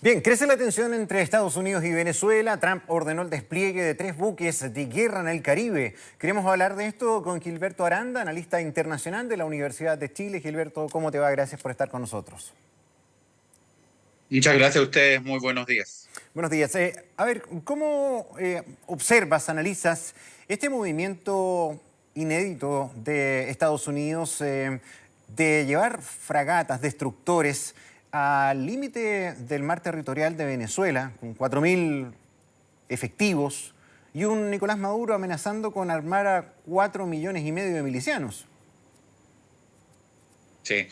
Bien, crece la tensión entre Estados Unidos y Venezuela. Trump ordenó el despliegue de 3 buques de guerra en el Caribe. Queremos hablar de esto con Gilberto Aranda, analista internacional de la Universidad de Chile. Gilberto, ¿cómo te va? Gracias por estar con nosotros. Muchas gracias a ustedes, muy buenos días. Buenos días. A ver, ¿cómo observas, analizas este movimiento inédito de Estados Unidos de llevar fragatas, destructores al límite del mar territorial de Venezuela, con 4.000 efectivos, y un Nicolás Maduro amenazando con armar a 4,5 millones de milicianos? Sí.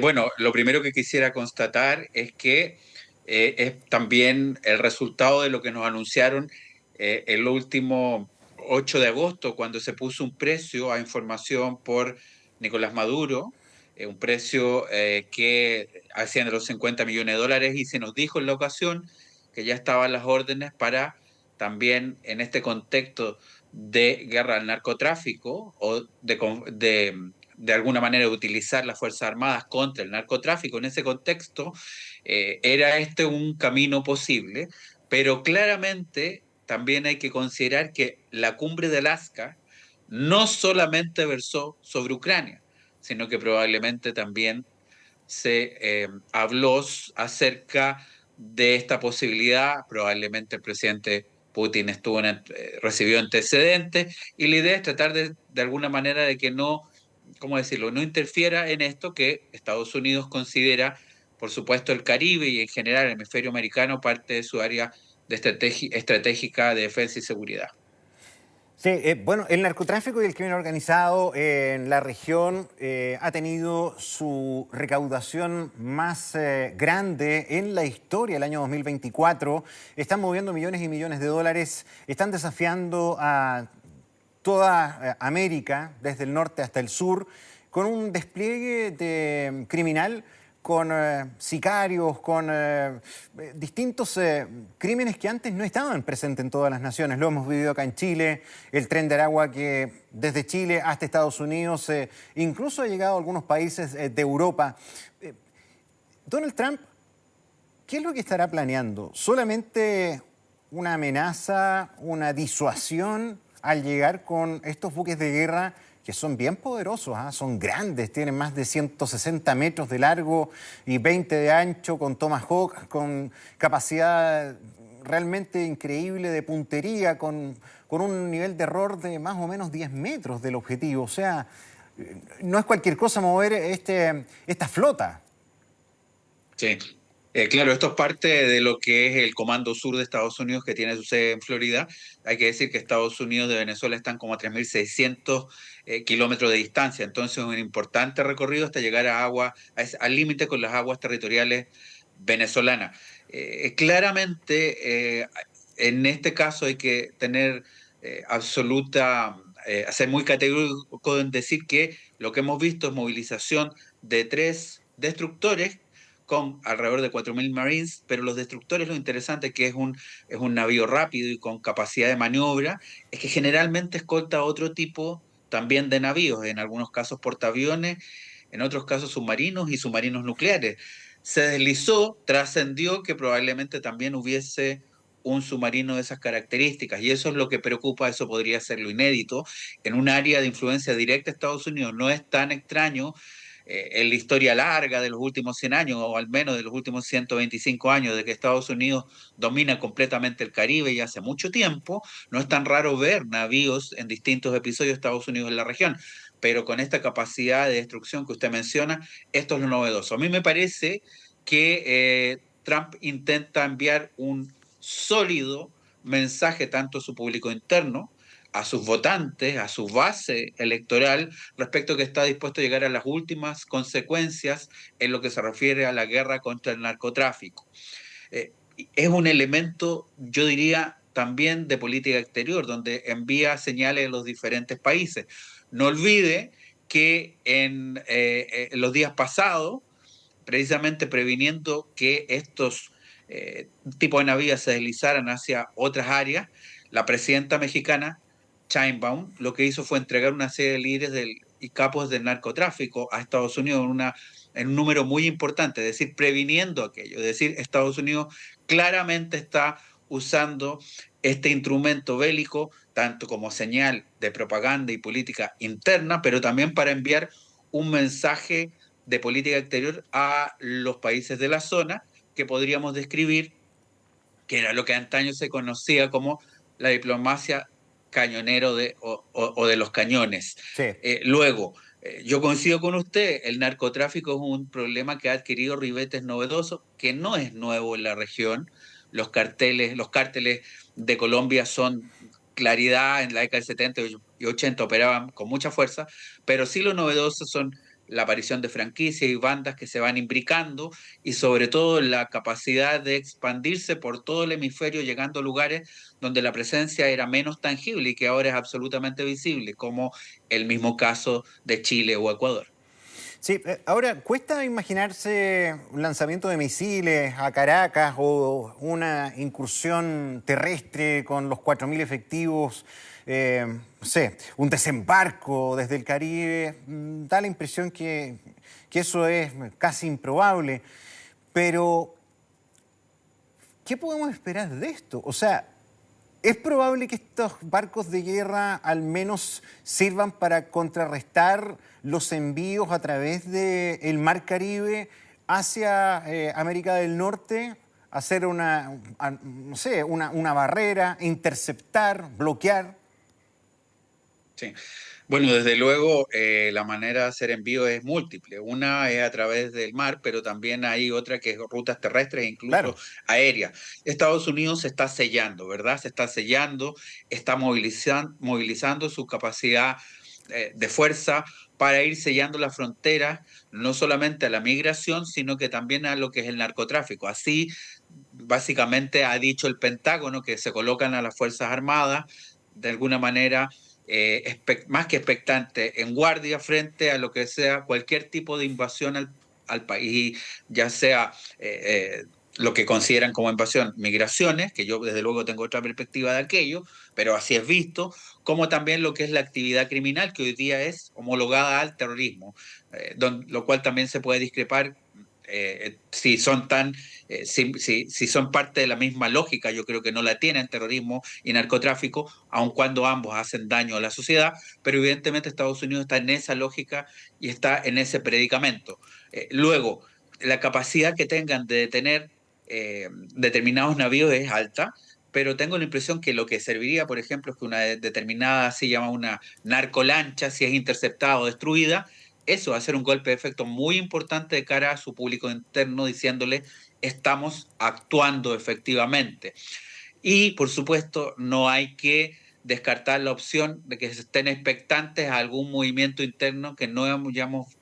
Bueno, lo primero que quisiera constatar es que es también el resultado de lo que nos anunciaron el último 8 de agosto, cuando se puso un precio a información por Nicolás Maduro, un precio que hacían de los 50 millones de dólares, y se nos dijo en la ocasión que ya estaban las órdenes para también en este contexto de guerra al narcotráfico o de alguna manera utilizar las Fuerzas Armadas contra el narcotráfico. En ese contexto, era este un camino posible, pero claramente también hay que considerar que la cumbre de Alaska no solamente versó sobre Ucrania, sino que probablemente también se habló acerca de esta posibilidad. Probablemente el presidente Putin recibió antecedentes, y la idea es tratar de alguna manera de que no, ¿cómo decirlo?, no interfiera en esto que Estados Unidos considera, por supuesto, el Caribe y en general el hemisferio americano parte de su área de estratégica de defensa y seguridad. Sí, bueno, el narcotráfico y el crimen organizado en la región ha tenido su recaudación más grande en la historia el año 2024. Están moviendo millones y millones de dólares, están desafiando a toda América, desde el norte hasta el sur, con un despliegue de criminal, con sicarios, con distintos crímenes que antes no estaban presentes en todas las naciones. Lo hemos vivido acá en Chile, el tren de Aragua que desde Chile hasta Estados Unidos, incluso ha llegado a algunos países de Europa. Eh, Donald Trump, ¿qué es lo que estará planeando? ¿Solamente una amenaza, una disuasión al llegar con estos buques de guerra que son bien poderosos, ¿ah? Son grandes, tienen más de 160 metros de largo y 20 de ancho, con Tomahawk, con capacidad realmente increíble de puntería, con un nivel de error de más o menos 10 metros del objetivo? O sea, no es cualquier cosa mover esta flota. Sí. Claro, esto es parte de lo que es el Comando Sur de Estados Unidos, que tiene su sede en Florida. Hay que decir que Estados Unidos de Venezuela están como a 3.600 kilómetros de distancia, entonces es un importante recorrido hasta llegar a al límite con las aguas territoriales venezolanas. Claramente, en este caso hay que tener ser muy categórico en decir que lo que hemos visto es movilización de 3 destructores con alrededor de 4.000 Marines, pero los destructores, lo interesante que es un navío rápido y con capacidad de maniobra, es que generalmente escolta otro tipo también de navíos, en algunos casos portaaviones, en otros casos submarinos y submarinos nucleares. Se deslizó, trascendió que probablemente también hubiese un submarino de esas características, y eso es lo que preocupa. Eso podría ser lo inédito en un área de influencia directa de Estados Unidos. No es tan extraño en la historia larga de los últimos 100 años, o al menos de los últimos 125 años, de que Estados Unidos domina completamente el Caribe y hace mucho tiempo. No es tan raro ver navíos en distintos episodios de Estados Unidos en la región, pero con esta capacidad de destrucción que usted menciona, esto es lo novedoso. A mí me parece que Trump intenta enviar un sólido mensaje tanto a su público interno, a sus votantes, a su base electoral, respecto a que está dispuesto a llegar a las últimas consecuencias en lo que se refiere a la guerra contra el narcotráfico. Eh, es un elemento, yo diría, también de política exterior, donde envía señales a los diferentes países. No olvide que en los días pasados, precisamente previniendo que estos tipos de navíos se deslizaran hacia otras áreas, la presidenta mexicana, Sheinbaum, lo que hizo fue entregar una serie de líderes y capos del narcotráfico a Estados Unidos en un número muy importante, es decir, previniendo aquello. Es decir, Estados Unidos claramente está usando este instrumento bélico tanto como señal de propaganda y política interna, pero también para enviar un mensaje de política exterior a los países de la zona que podríamos describir, que era lo que antaño se conocía como la diplomacia cañonero o de los cañones. Sí. Luego, yo coincido con usted, el narcotráfico es un problema que ha adquirido ribetes novedosos, que no es nuevo en la región. Los cárteles de Colombia son claridad, en la década del 70 y 80 operaban con mucha fuerza, pero sí lo novedoso son la aparición de franquicias y bandas que se van imbricando y sobre todo la capacidad de expandirse por todo el hemisferio, llegando a lugares donde la presencia era menos tangible y que ahora es absolutamente visible, como el mismo caso de Chile o Ecuador. Sí, ahora, cuesta imaginarse un lanzamiento de misiles a Caracas o una incursión terrestre con los 4.000 efectivos, no sé, un desembarco desde el Caribe. Da la impresión que eso es casi improbable. Pero, ¿qué podemos esperar de esto? O sea, ¿es probable que estos barcos de guerra al menos sirvan para contrarrestar los envíos a través del Mar Caribe hacia América del Norte? Hacer no sé, una barrera, interceptar, bloquear. Sí. Bueno, desde luego la manera de hacer envío es múltiple. Una es a través del mar, pero también hay otra que es rutas terrestres e incluso Claro. aéreas. Estados Unidos se está sellando, ¿verdad? Se está sellando, está movilizando su capacidad de fuerza para ir sellando las fronteras, no solamente a la migración, sino que también a lo que es el narcotráfico. Así, básicamente, ha dicho el Pentágono que se colocan a las Fuerzas Armadas de alguna manera más que expectante, en guardia frente a lo que sea cualquier tipo de invasión al país, ya sea lo que consideran como invasión, migraciones, que yo desde luego tengo otra perspectiva de aquello, pero así es visto, como también lo que es la actividad criminal, que hoy día es homologada al terrorismo, lo cual también se puede discrepar si son si son parte de la misma lógica. Yo creo que no la tienen terrorismo y narcotráfico, aun cuando ambos hacen daño a la sociedad, pero evidentemente Estados Unidos está en esa lógica y está en ese predicamento. Luego, la capacidad que tengan de detener determinados navíos es alta, pero tengo la impresión que lo que serviría, por ejemplo, es que una determinada, se llama una narcolancha, si es interceptada o destruida, eso va a ser un golpe de efecto muy importante de cara a su público interno, diciéndole estamos actuando efectivamente. Y por supuesto, no hay que descartar la opción de que se estén expectantes a algún movimiento interno que no hayamos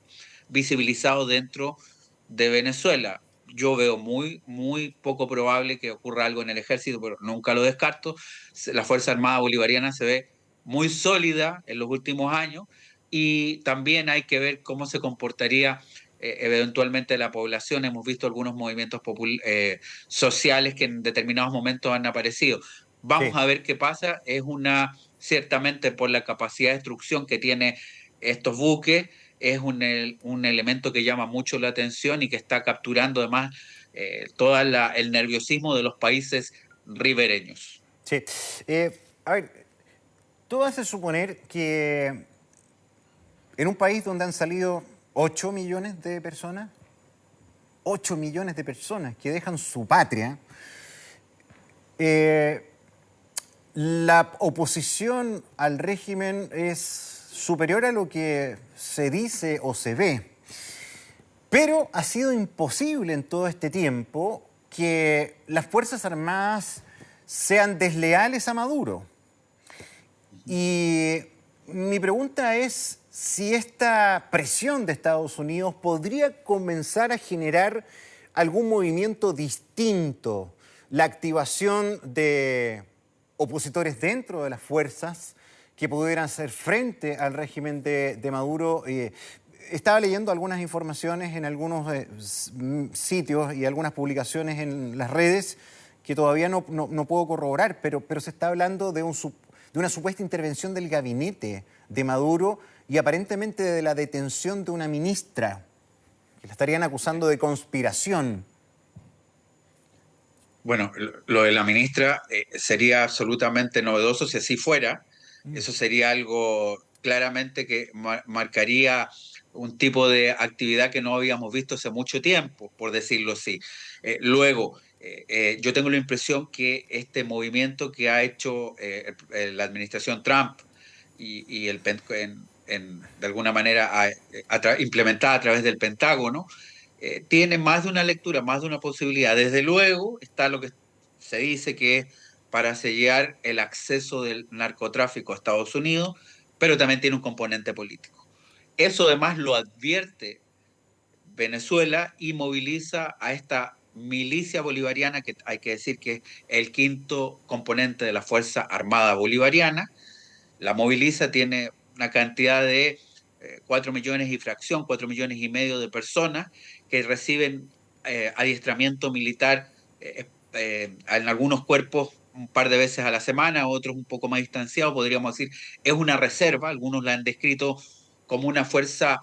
visibilizado dentro de Venezuela. Yo veo muy poco probable que ocurra algo en el ejército, pero nunca lo descarto. La Fuerza Armada Bolivariana se ve muy sólida en los últimos años y también hay que ver cómo se comportaría eventualmente la población. Hemos visto algunos movimientos sociales que en determinados momentos han aparecido. Vamos Sí. a ver qué pasa. Es ciertamente por la capacidad de destrucción que tiene estos buques, es un elemento que llama mucho la atención y que está capturando además todo el nerviosismo de los países ribereños. Sí. A ver, todo hace suponer que en un país donde han salido 8 millones de personas, 8 millones de personas que dejan su patria, eh, la oposición al régimen es superior a lo que se dice o se ve. Pero ha sido imposible en todo este tiempo que las Fuerzas Armadas sean desleales a Maduro. Y mi pregunta es si esta presión de Estados Unidos podría comenzar a generar algún movimiento distinto, la activación de opositores dentro de las fuerzas que pudieran hacer frente al régimen de Maduro. Estaba leyendo algunas informaciones en algunos sitios y algunas publicaciones en las redes que todavía no puedo corroborar, pero se está hablando de una supuesta intervención del gabinete de Maduro y aparentemente de la detención de una ministra. que la estarían acusando de conspiración. Bueno, lo de la ministra sería absolutamente novedoso si así fuera. Eso sería algo claramente que marcaría un tipo de actividad que no habíamos visto hace mucho tiempo, por decirlo así. Luego, yo tengo la impresión que este movimiento que ha hecho la administración Trump y de alguna manera implementada a través del Pentágono, tiene más de una lectura, más de una posibilidad. Desde luego está lo que se dice que es para sellar el acceso del narcotráfico a Estados Unidos, pero también tiene un componente político. Eso además lo advierte Venezuela y moviliza a esta milicia bolivariana, que hay que decir que es el quinto componente de la Fuerza Armada Bolivariana. La moviliza, tiene una cantidad de 4 millones y fracción, 4 millones y medio de personas que reciben adiestramiento militar en algunos cuerpos un par de veces a la semana, otros un poco más distanciados, podríamos decir, es una reserva, algunos la han descrito como una fuerza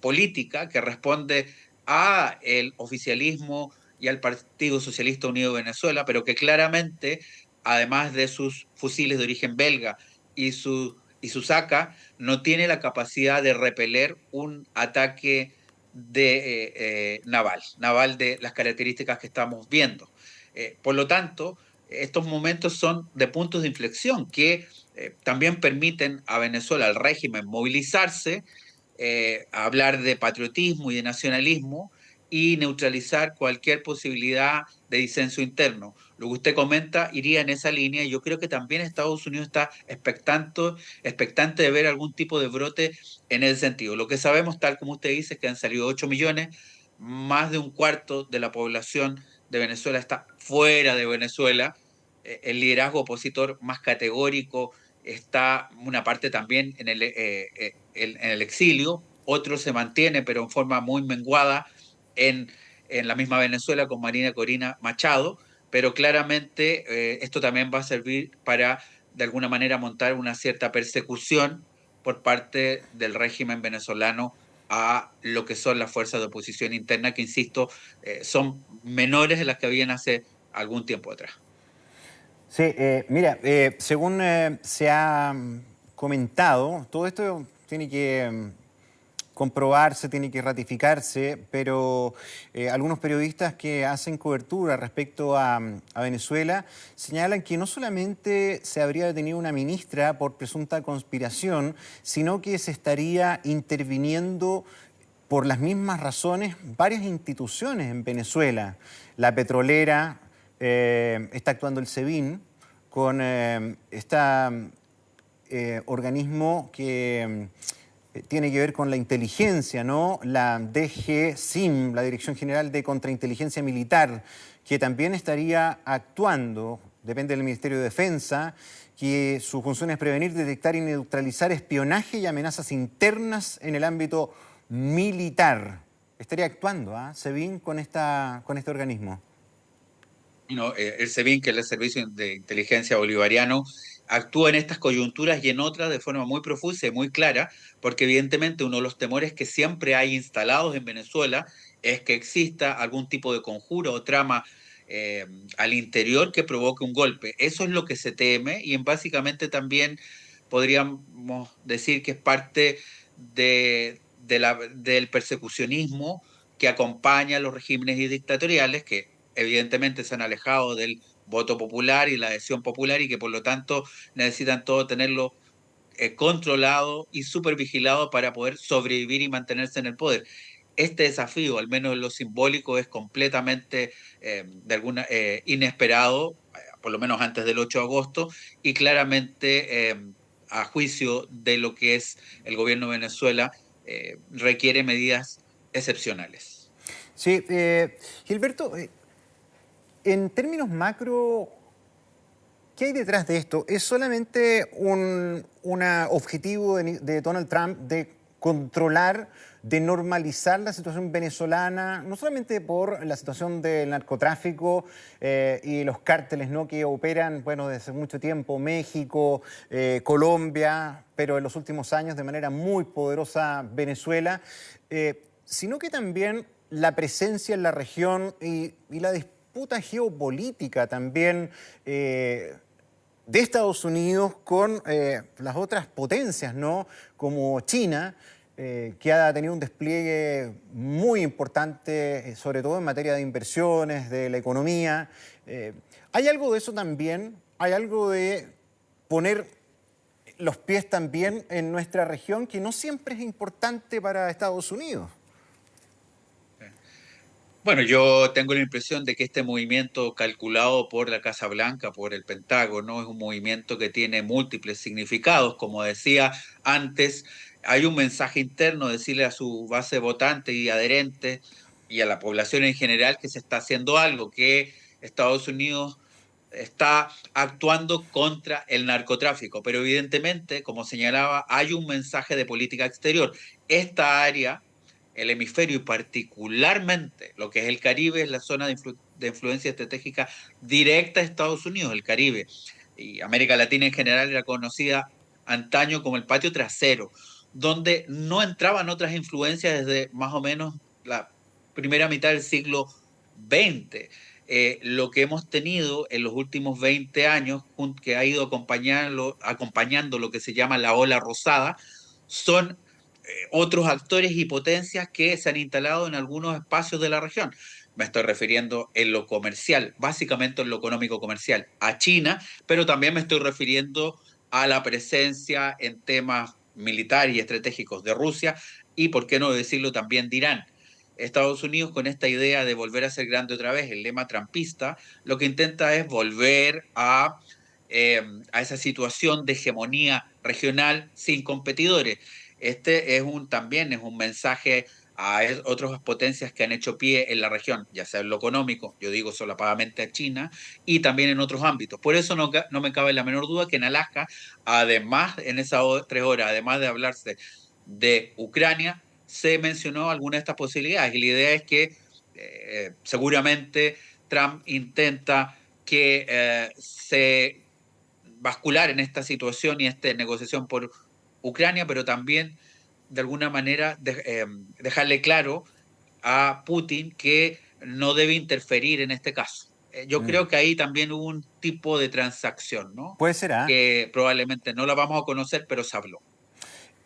política que responde a el oficialismo y al Partido Socialista Unido de Venezuela, pero que claramente, además de sus fusiles de origen belga y su saca, no tiene la capacidad de repeler un ataque naval de las características que estamos viendo. Por lo tanto, estos momentos son de puntos de inflexión que también permiten a Venezuela, al régimen, movilizarse, hablar de patriotismo y de nacionalismo y neutralizar cualquier posibilidad de disenso interno. Lo que usted comenta iría en esa línea y yo creo que también Estados Unidos está expectante de ver algún tipo de brote en ese sentido. Lo que sabemos, tal como usted dice, es que han salido 8 millones, más de un cuarto de la población de Venezuela está fuera de Venezuela. El liderazgo opositor más categórico está una parte también en el exilio, otro se mantiene, pero en forma muy menguada en, en la misma Venezuela con Marina Corina Machado, pero claramente esto también va a servir para, de alguna manera, montar una cierta persecución por parte del régimen venezolano a lo que son las fuerzas de oposición interna, que, insisto, son menores de las que habían hace algún tiempo atrás. Sí, mira, según se ha comentado, todo esto tiene que comprobarse, tiene que ratificarse, pero algunos periodistas que hacen cobertura respecto a Venezuela señalan que no solamente se habría detenido una ministra por presunta conspiración, sino que se estaría interviniendo por las mismas razones varias instituciones en Venezuela. La petrolera, está actuando el SEBIN con organismo que tiene que ver con la inteligencia, ¿no? La DGSIM, la Dirección General de Contrainteligencia Militar, que también estaría actuando, depende del Ministerio de Defensa, que su función es prevenir, detectar y neutralizar espionaje y amenazas internas en el ámbito militar. Estaría actuando, SEBIN con este organismo. No, el SEBIN, que es el Servicio de Inteligencia Bolivariano, actúa en estas coyunturas y en otras de forma muy profusa y muy clara, porque evidentemente uno de los temores que siempre hay instalados en Venezuela es que exista algún tipo de conjuro o trama eh, al interior que provoque un golpe. Eso es lo que se teme y básicamente también podríamos decir que es parte del persecucionismo que acompaña a los regímenes dictatoriales que evidentemente se han alejado del voto popular y la adhesión popular y que por lo tanto necesitan todo tenerlo controlado y supervigilado para poder sobrevivir y mantenerse en el poder. Este desafío, al menos en lo simbólico, es completamente inesperado, por lo menos antes del 8 de agosto, y claramente, a juicio de lo que es el gobierno de Venezuela, requiere medidas excepcionales. Sí, Gilberto, en términos macro, ¿qué hay detrás de esto? ¿Es solamente un objetivo de Donald Trump de controlar, de normalizar la situación venezolana, no solamente por la situación del narcotráfico y los cárteles, ¿no?, que operan, bueno, desde mucho tiempo, México, Colombia, pero en los últimos años de manera muy poderosa Venezuela? sino que también la presencia en la región y la disputa geopolítica también de Estados Unidos con las otras potencias, ¿no? Como China, que ha tenido un despliegue muy importante, sobre todo en materia de inversiones, de la economía. ¿Hay algo de eso también? ¿Hay algo de poner los pies también en nuestra región que no siempre es importante para Estados Unidos? Bueno, yo tengo la impresión de que este movimiento calculado por la Casa Blanca, por el Pentágono, es un movimiento que tiene múltiples significados. Como decía antes, hay un mensaje interno, decirle a su base votante y adherente y a la población en general que se está haciendo algo, que Estados Unidos está actuando contra el narcotráfico. Pero evidentemente, como señalaba, hay un mensaje de política exterior. Esta área, el hemisferio y particularmente lo que es el Caribe, es la zona de influencia estratégica directa de Estados Unidos. El Caribe y América Latina en general era conocida antaño como el patio trasero, donde no entraban otras influencias desde más o menos la primera mitad del siglo XX. Lo que hemos tenido en los últimos 20 años, que ha ido acompañando lo que se llama la ola rosada, son otros actores y potencias que se han instalado en algunos espacios de la región. Me estoy refiriendo en lo comercial, básicamente en lo económico comercial, a China, pero también me estoy refiriendo a la presencia en temas militares y estratégicos de Rusia y, por qué no decirlo, también de Irán. Estados Unidos, con esta idea de volver a ser grande otra vez, el lema trumpista, lo que intenta es volver a esa situación de hegemonía regional sin competidores. Este es también es un mensaje a otras potencias que han hecho pie en la región, ya sea en lo económico, yo digo solapadamente a China, y también en otros ámbitos. Por eso no me cabe la menor duda que en Alaska, además, en esas 3 horas, además de hablarse de Ucrania, se mencionó alguna de estas posibilidades. Y la idea es que seguramente Trump intenta que se bascular en esta situación y esta negociación por Ucrania, pero también de alguna manera dejarle claro a Putin que no debe interferir en este caso. Yo Mm. creo que ahí también hubo un tipo de transacción, ¿no? Puede ser, ¿ah? Que probablemente no la vamos a conocer, pero se habló.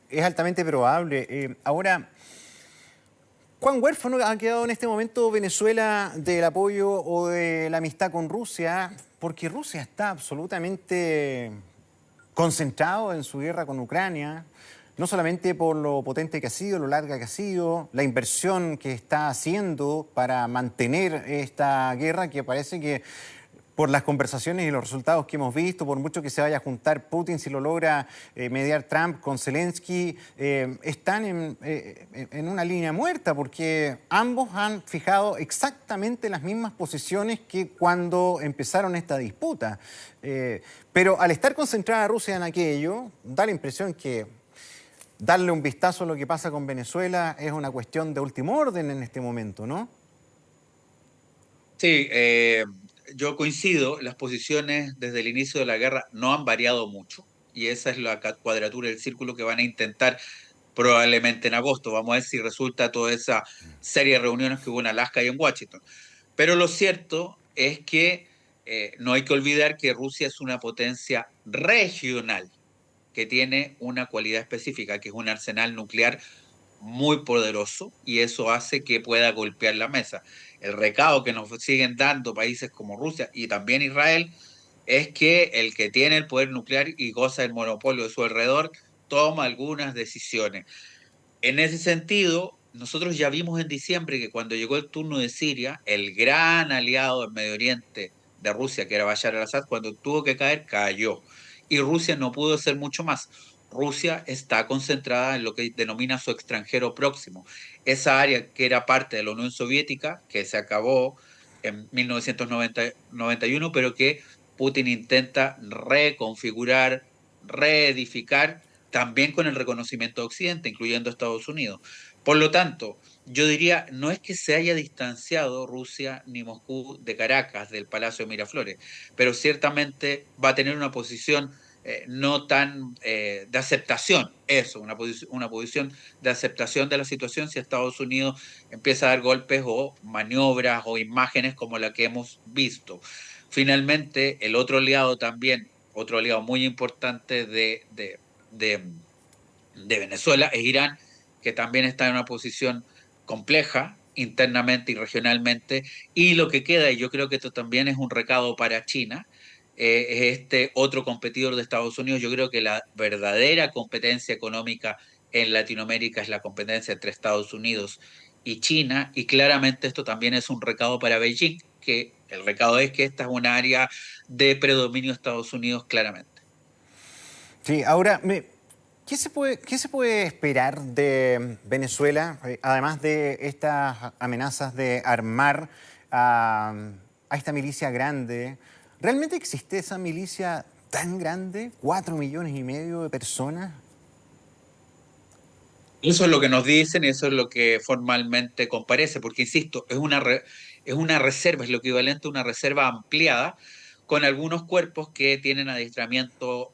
Es altamente probable. Ahora, ¿cuán huérfano ha quedado en este momento Venezuela del apoyo o de la amistad con Rusia? Porque Rusia está absolutamente concentrado en su guerra con Ucrania, no solamente por lo potente que ha sido, lo larga que ha sido, la inversión que está haciendo para mantener esta guerra, que parece que por las conversaciones y los resultados que hemos visto, por mucho que se vaya a juntar Putin, si lo logra mediar Trump con Zelensky, están en una línea muerta, porque ambos han fijado exactamente las mismas posiciones que cuando empezaron esta disputa. Pero al estar concentrada Rusia en aquello, da la impresión que darle un vistazo a lo que pasa con Venezuela es una cuestión de último orden en este momento, ¿no? Sí, yo coincido, las posiciones desde el inicio de la guerra no han variado mucho y esa es la cuadratura del círculo que van a intentar probablemente en agosto. Vamos a ver si resulta toda esa serie de reuniones que hubo en Alaska y en Washington. Pero lo cierto es que no hay que olvidar que Rusia es una potencia regional que tiene una cualidad específica, que es un arsenal nuclear muy poderoso y eso hace que pueda golpear la mesa. El recado que nos siguen dando países como Rusia y también Israel es que el que tiene el poder nuclear y goza del monopolio de su alrededor toma algunas decisiones. En ese sentido, nosotros ya vimos en diciembre que cuando llegó el turno de Siria, el gran aliado en Medio Oriente de Rusia, que era Bashar al-Assad, cuando tuvo que caer, cayó. Y Rusia no pudo hacer mucho más. Rusia está concentrada en lo que denomina su extranjero próximo. Esa área que era parte de la Unión Soviética, que se acabó en 1991, pero que Putin intenta reconfigurar, reedificar también con el reconocimiento de Occidente, incluyendo Estados Unidos. Por lo tanto, yo diría, no es que se haya distanciado Rusia ni Moscú de Caracas, del Palacio de Miraflores, pero ciertamente va a tener una posición no tan de aceptación, eso, una posición de aceptación de la situación si Estados Unidos empieza a dar golpes o maniobras o imágenes como la que hemos visto. Finalmente, el otro aliado también, otro aliado muy importante de, de Venezuela es Irán, que también está en una posición compleja internamente y regionalmente. Y lo que queda, y yo creo que esto también es un recado para China, es este otro competidor de Estados Unidos. Yo creo que la verdadera competencia económica en Latinoamérica es la competencia entre Estados Unidos y China, y claramente esto también es un recado para Beijing, que el recado es que esta es un área de predominio de Estados Unidos claramente. Sí, ahora, qué se puede esperar de Venezuela, además de estas amenazas de armar a esta milicia grande? ¿Realmente existe esa milicia tan grande? ¿4,5 millones de personas? Eso es lo que nos dicen y eso es lo que formalmente comparece, porque insisto, es una reserva, es lo equivalente a una reserva ampliada con algunos cuerpos que tienen adiestramiento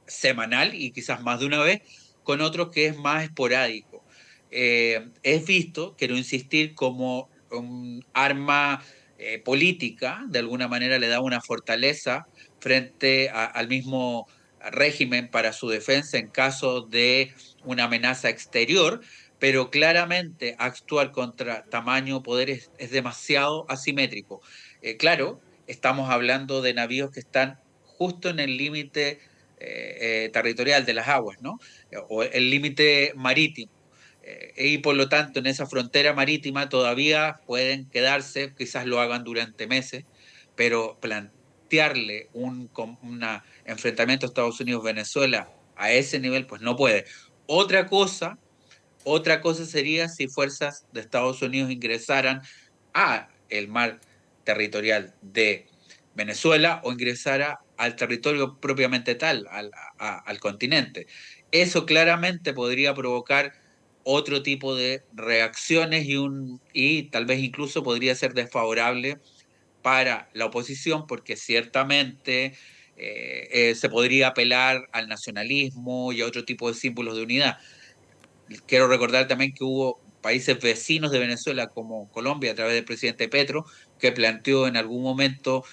semanal y quizás más de una vez, con otros que es más esporádico. Es visto, quiero insistir, como un arma política, de alguna manera le da una fortaleza frente al mismo régimen para su defensa en caso de una amenaza exterior, pero claramente actuar contra tamaño poder es demasiado asimétrico. Claro, estamos hablando de navíos que están justo en el límite territorial de las aguas, ¿no? O el límite marítimo. Y por lo tanto, en esa frontera marítima todavía pueden quedarse, quizás lo hagan durante meses, pero plantearle enfrentamiento Estados Unidos-Venezuela a ese nivel, pues no puede. Otra cosa, otra cosa sería si fuerzas de Estados Unidos ingresaran a el mar territorial de Venezuela o ingresara al territorio propiamente tal, al continente. Eso claramente podría provocar otro tipo de reacciones y tal vez incluso podría ser desfavorable para la oposición porque ciertamente se podría apelar al nacionalismo y a otro tipo de símbolos de unidad. Quiero recordar también que hubo países vecinos de Venezuela como Colombia a través del presidente Petro que planteó en algún momento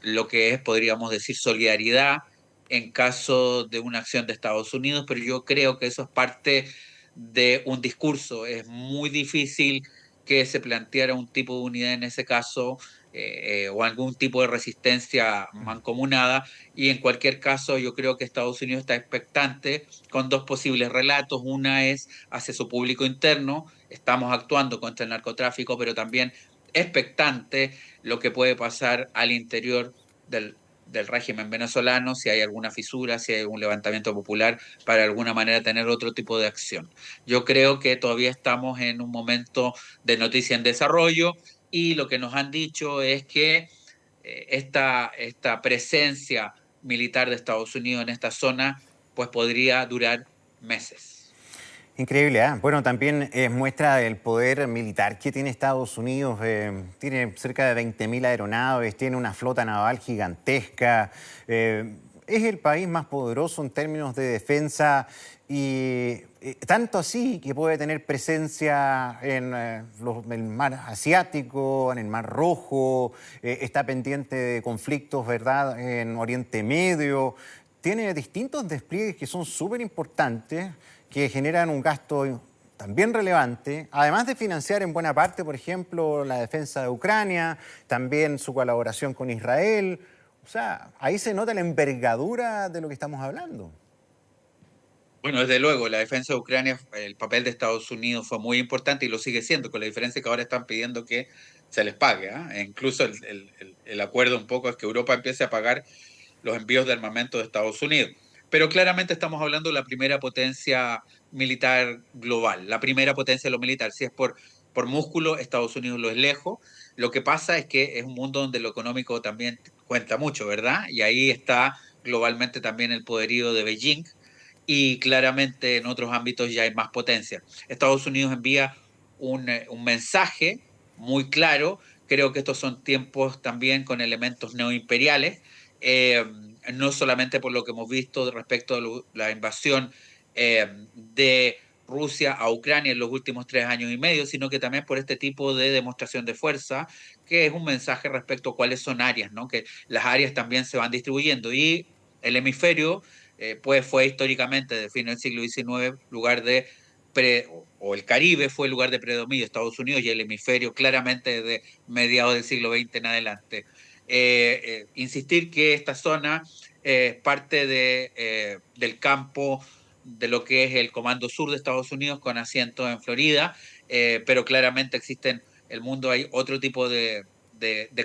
lo que es, podríamos decir, solidaridad en caso de una acción de Estados Unidos, pero yo creo que eso es parte de un discurso. Es muy difícil que se planteara un tipo de unidad en ese caso o algún tipo de resistencia mancomunada y en cualquier caso yo creo que Estados Unidos está expectante con dos posibles relatos. Una es hacia su público interno, estamos actuando contra el narcotráfico, pero también expectante lo que puede pasar al interior del régimen venezolano, si hay alguna fisura, si hay algún levantamiento popular, para de alguna manera tener otro tipo de acción. Yo creo que todavía estamos en un momento de noticia en desarrollo y lo que nos han dicho es que esta presencia militar de Estados Unidos en esta zona pues podría durar meses. Increíble, ¿ah? Bueno, también es muestra del poder militar que tiene Estados Unidos. Tiene cerca de 20.000 aeronaves, tiene una flota naval gigantesca. Es el país más poderoso en términos de defensa y tanto así que puede tener presencia en el mar Asiático, en el Mar Rojo, está pendiente de conflictos, ¿verdad?, en Oriente Medio. Tiene distintos despliegues que son súper importantes, que generan un gasto también relevante, además de financiar en buena parte, por ejemplo, la defensa de Ucrania, también su colaboración con Israel. O sea, ahí se nota la envergadura de lo que estamos hablando. Bueno, desde luego, la defensa de Ucrania, el papel de Estados Unidos fue muy importante y lo sigue siendo, con la diferencia que ahora están pidiendo que se les pague. E incluso el acuerdo un poco es que Europa empiece a pagar los envíos de armamento de Estados Unidos. Pero claramente estamos hablando de la primera potencia militar global, la primera potencia de lo militar. Si es por músculo, Estados Unidos lo es lejos. Lo que pasa es que es un mundo donde lo económico también cuenta mucho, ¿verdad? Y ahí está globalmente también el poderío de Beijing y claramente en otros ámbitos ya hay más potencia. Estados Unidos envía un mensaje muy claro. Creo que estos son tiempos también con elementos neoimperiales. no solamente por lo que hemos visto respecto a la invasión de Rusia a Ucrania en los últimos 3 años y medio, sino que también por este tipo de demostración de fuerza, que es un mensaje respecto a cuáles son áreas, ¿no? Que las áreas también se van distribuyendo y el hemisferio pues fue históricamente, de fin del siglo XIX, lugar de o el Caribe fue el lugar de predominio de Estados Unidos y el hemisferio claramente de mediados del siglo XX en adelante. Insistir que esta zona es parte del campo de lo que es el Comando Sur de Estados Unidos con asiento en Florida, pero claramente existen, el mundo hay otro tipo de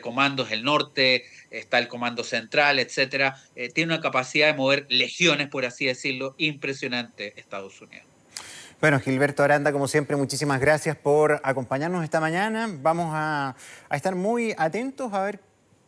comandos, el norte, está el comando central, etcétera. Tiene una capacidad de mover legiones, por así decirlo, impresionante Estados Unidos. Bueno, Gilberto Aranda, como siempre, muchísimas gracias por acompañarnos esta mañana. Vamos a estar muy atentos a ver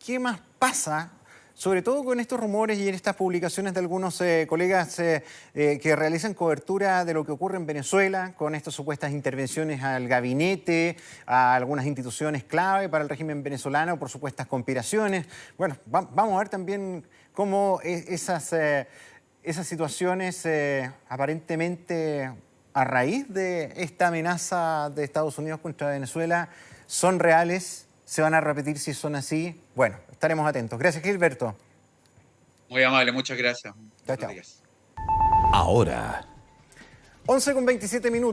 qué más pasa, sobre todo con estos rumores y en estas publicaciones de algunos colegas que realizan cobertura de lo que ocurre en Venezuela, con estas supuestas intervenciones al gabinete, a algunas instituciones clave para el régimen venezolano por supuestas conspiraciones. Bueno, vamos a ver también cómo esas situaciones aparentemente a raíz de esta amenaza de Estados Unidos contra Venezuela son reales, se van a repetir si son así. Bueno, estaremos atentos. Gracias, Gilberto. Muy amable, muchas gracias. Chao, chao. Ahora. 11:27.